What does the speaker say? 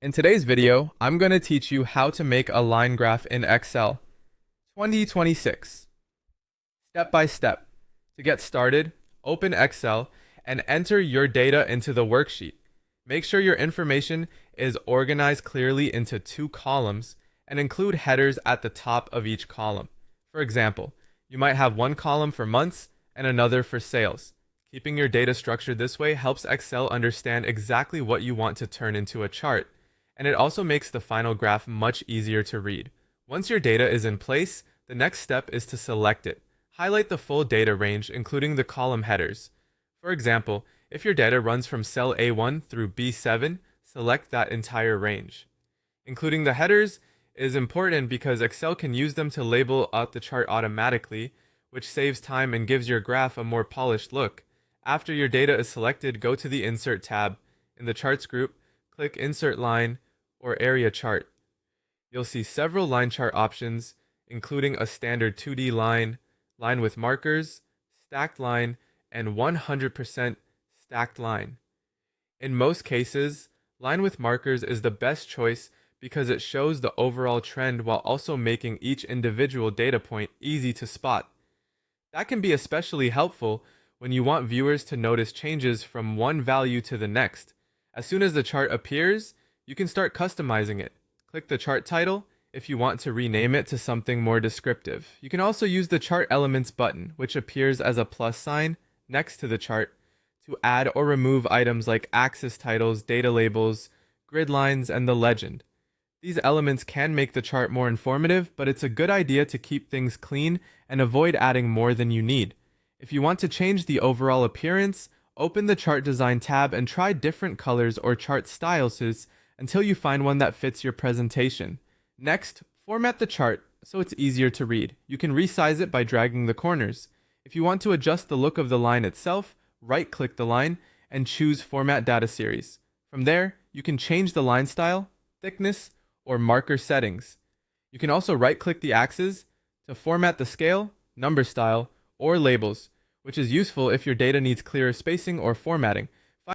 In today's video, I'm going to teach you how to make a line graph in Excel 2026. Step by step. To get started, open Excel and enter your data into the worksheet. Make sure your information is organized clearly into two columns and include headers at the top of each column. For example, you might have one column for months and another for sales. Keeping your data structured this way helps Excel understand exactly what you want to turn into a chart, and it also makes the final graph much easier to read. Once your data is in place, the next step is to select it. Highlight the full data range, including the column headers. For example, if your data runs from cell A1 through B7, select that entire range. Including the headers is important because Excel can use them to label out the chart automatically, which saves time and gives your graph a more polished look. After your data is selected, go to the Insert tab. In the Charts group, click Insert Line or Area Chart. You'll see several line chart options, including a standard 2D line, line with markers, stacked line, and 100% stacked line. In most cases, line with markers is the best choice because it shows the overall trend while also making each individual data point easy to spot. That can be especially helpful when you want viewers to notice changes from one value to the next. As soon as the chart appears, you can start customizing it. Click the chart title if you want to rename it to something more descriptive. You can also use the Chart Elements button, which appears as a plus sign next to the chart, to add or remove items like axis titles, data labels, grid lines, and the legend. These elements can make the chart more informative, but it's a good idea to keep things clean and avoid adding more than you need. If you want to change the overall appearance, open the Chart Design tab and try different colors or chart styles until you find one that fits your presentation. Next, format the chart so it's easier to read. You can resize it by dragging the corners. If you want to adjust the look of the line itself, right-click the line and choose Format Data Series. From there, you can change the line style, thickness, or marker settings. You can also right-click the axes to format the scale, number style, or labels, which is useful if your data needs clearer spacing or formatting.